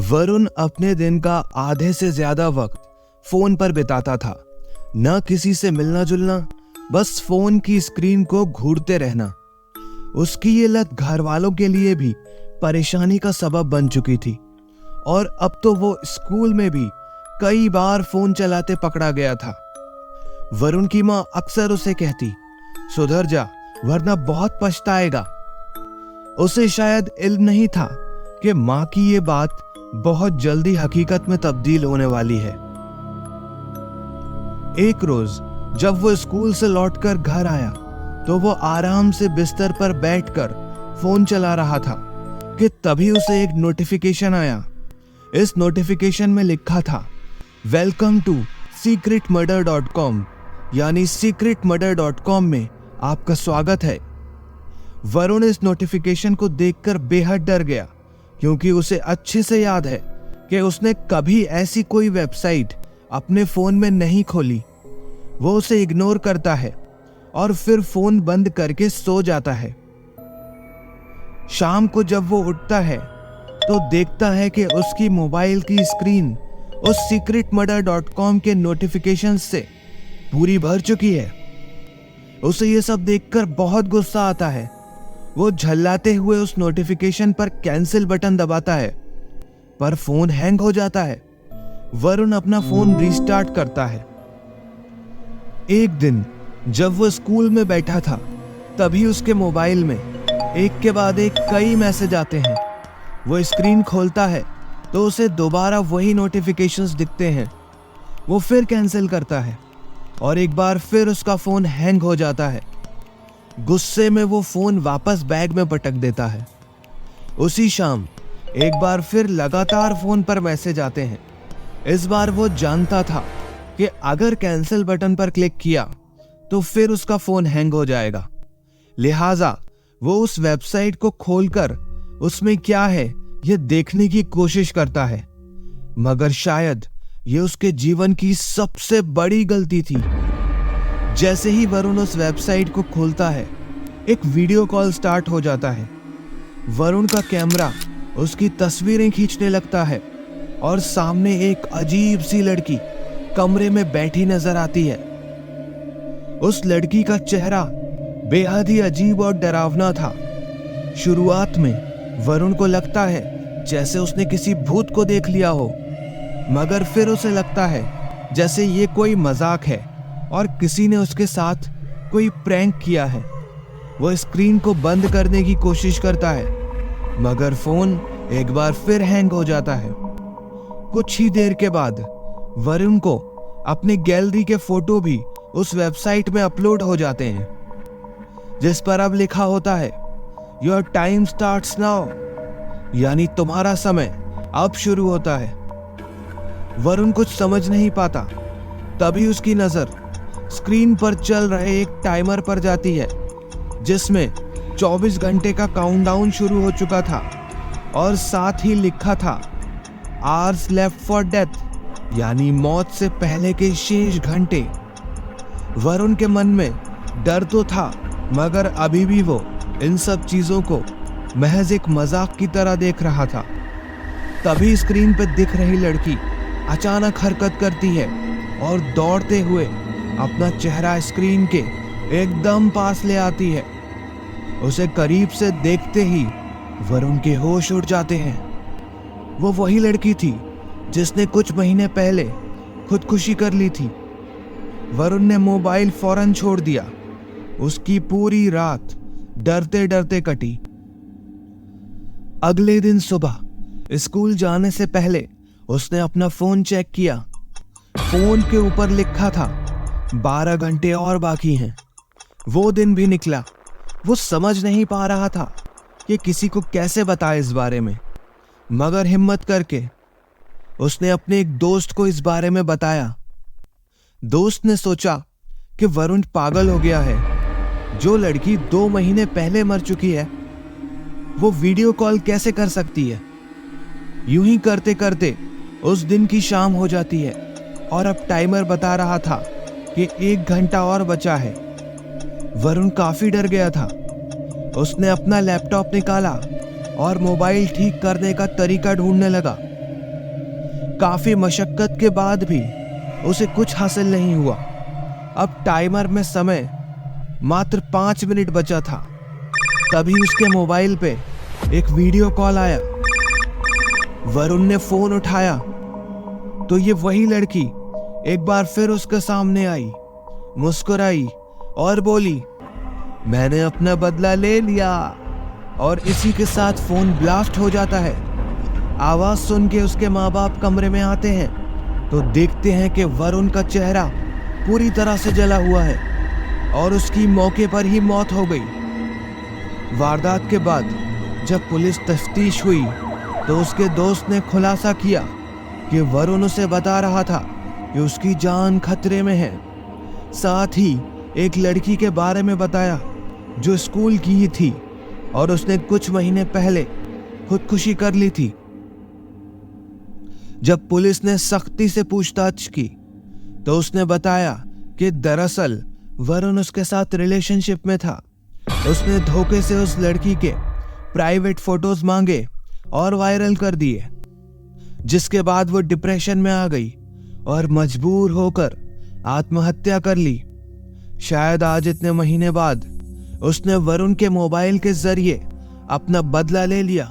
वरुण अपने दिन का आधे से ज्यादा वक्त फोन पर बिताता था। न किसी से मिलना जुलना, बस फोन की स्क्रीन को घूरते रहना। उसकी ये लत घर वालों के लिए भी परेशानी का सबब बन चुकी थी और अब तो वो स्कूल में भी कई बार फोन चलाते पकड़ा गया था। वरुण की माँ अक्सर उसे कहती, सुधर जा वरना बहुत पछताएगा। उसे शायद इल्म नहीं था कि माँ की ये बात बहुत जल्दी हकीकत में तब्दील होने वाली है। एक रोज जब वो स्कूल से लौटकर घर आया तो वो आराम से बिस्तर पर बैठकर फोन चला रहा था कि तभी उसे एक नोटिफिकेशन आया। इस नोटिफिकेशन में लिखा था, वेलकम टू secretmurder.com, यानी secretmurder.com में आपका स्वागत है। वरुण इस नोटिफिकेशन को देखकर बेहद डर गया, क्योंकि उसे अच्छे से याद है कि उसने कभी ऐसी कोई वेबसाइट अपने फोन में नहीं खोली। वो उसे इग्नोर करता है और फिर फोन बंद करके सो जाता है। शाम को जब वो उठता है तो देखता है कि उसकी मोबाइल की स्क्रीन उस secretmurder.com के नोटिफिकेशन से पूरी भर चुकी है। उसे ये सब देखकर बहुत गुस्सा आता है। वो झल्लाते हुए उस नोटिफिकेशन पर कैंसिल बटन दबाता है, पर फोन हैंग हो जाता है। वरुण अपना फोन रीस्टार्ट करता है। एक दिन जब वो स्कूल में बैठा था तभी उसके मोबाइल में एक के बाद एक कई मैसेज आते हैं। वो स्क्रीन खोलता है तो उसे दोबारा वही नोटिफिकेशंस दिखते हैं। वो फिर कैंसिल करता है और एक बार फिर उसका फोन हैंग हो जाता है। गुस्से में वो फोन वापस बैग में पटक देता है। उसी शाम एक बार फिर लगातार फोन पर मैसेज आते हैं। इस बार वो जानता था कि अगर कैंसिल बटन पर क्लिक किया तो फिर उसका फोन हैंग हो जाएगा। लिहाजा वो उस वेबसाइट को खोलकर उसमें क्या है यह देखने की कोशिश करता है, मगर शायद ये उसके जीवन की सबसे बड़ी गलती थी। जैसे ही वरुण उस वेबसाइट को खोलता है, एक वीडियो कॉल स्टार्ट हो जाता है। वरुण का कैमरा उसकी तस्वीरें खींचने लगता है और सामने एक अजीब सी लड़की कमरे में बैठी नजर आती है। उस लड़की का चेहरा बेहद ही अजीब और डरावना था। शुरुआत में वरुण को लगता है जैसे उसने किसी भूत को देख लिया हो, मगर फिर उसे लगता है जैसे ये कोई मजाक है और किसी ने उसके साथ कोई प्रैंक किया है। वो स्क्रीन को बंद करने की कोशिश करता है, मगर फोन एक बार फिर हैंग हो जाता है। कुछ ही देर के बाद वरुण को अपनी गैलरी के फोटो भी उस वेबसाइट में अपलोड हो जाते हैं, जिस पर अब लिखा होता है, योर टाइम स्टार्ट्स नाउ, यानी तुम्हारा समय अब शुरू होता है। वरुण कुछ समझ नहीं पाता। तभी उसकी नजर स्क्रीन पर चल रहे एक टाइमर पर जाती है, जिसमें 24 घंटे का काउंटडाउन शुरू हो चुका था और साथ ही लिखा था, आवर्स लेफ्ट फॉर डेथ, यानी मौत से पहले के शेष घंटे। वरुण के मन में डर तो था, मगर अभी भी वो इन सब चीजों को महज एक मजाक की तरह देख रहा था। तभी स्क्रीन पर दिख रही लड़की अचानक हरकत करती है और दौड़ते हुए अपना चेहरा स्क्रीन के एकदम पास ले आती है। उसे करीब से देखते ही वरुण के होश उड़ जाते हैं। वो वही लड़की थी जिसने कुछ महीने पहले खुदकुशी कर ली थी। वरुण ने मोबाइल फौरन छोड़ दिया। उसकी पूरी रात डरते डरते कटी। अगले दिन सुबह स्कूल जाने से पहले उसने अपना फोन चेक किया। फोन के ऊपर लिखा था, 12 घंटे और बाकी हैं। वो दिन भी निकला। वो समझ नहीं पा रहा था कि किसी को कैसे बताए इस बारे में, मगर हिम्मत करके उसने अपने एक दोस्त को इस बारे में बताया। दोस्त ने सोचा कि वरुण पागल हो गया है। जो लड़की 2 महीने पहले मर चुकी है, वो वीडियो कॉल कैसे कर सकती है। यूं ही करते करते उस दिन की शाम हो जाती है और अब टाइमर बता रहा था कि 1 घंटा और बचा है। वरुण काफी डर गया था। उसने अपना लैपटॉप निकाला और मोबाइल ठीक करने का तरीका ढूंढने लगा। काफी मशक्कत के बाद भी उसे कुछ हासिल नहीं हुआ। अब टाइमर में समय मात्र 5 मिनट बचा था। तभी उसके मोबाइल पे एक वीडियो कॉल आया। वरुण ने फोन उठाया तो ये वही लड़की एक बार फिर उसके सामने आई, मुस्कुराई और बोली, मैंने अपना बदला ले लिया। और इसी के साथ फोन ब्लास्ट हो जाता है। आवाज सुन के उसके माँ बाप कमरे में आते हैं तो देखते हैं कि वरुण का चेहरा पूरी तरह से जला हुआ है और उसकी मौके पर ही मौत हो गई। वारदात के बाद जब पुलिस तफ्तीश हुई तो उसके दोस्त ने खुलासा किया कि वरुण उसे बता रहा था कि उसकी जान खतरे में है। साथ ही एक लड़की के बारे में बताया जो स्कूल की ही थी और उसने कुछ महीने पहले खुदकुशी कर ली थी। जब पुलिस ने सख्ती से पूछताछ की तो उसने बताया कि दरअसल वरुण उसके साथ रिलेशनशिप में था। उसने धोखे से उस लड़की के प्राइवेट फोटोज मांगे और वायरल कर दिए, जिसके बाद वो डिप्रेशन में आ गई और मजबूर होकर आत्महत्या कर ली। शायद आज इतने महीने बाद उसने वरुण के मोबाइल के जरिए अपना बदला ले लिया।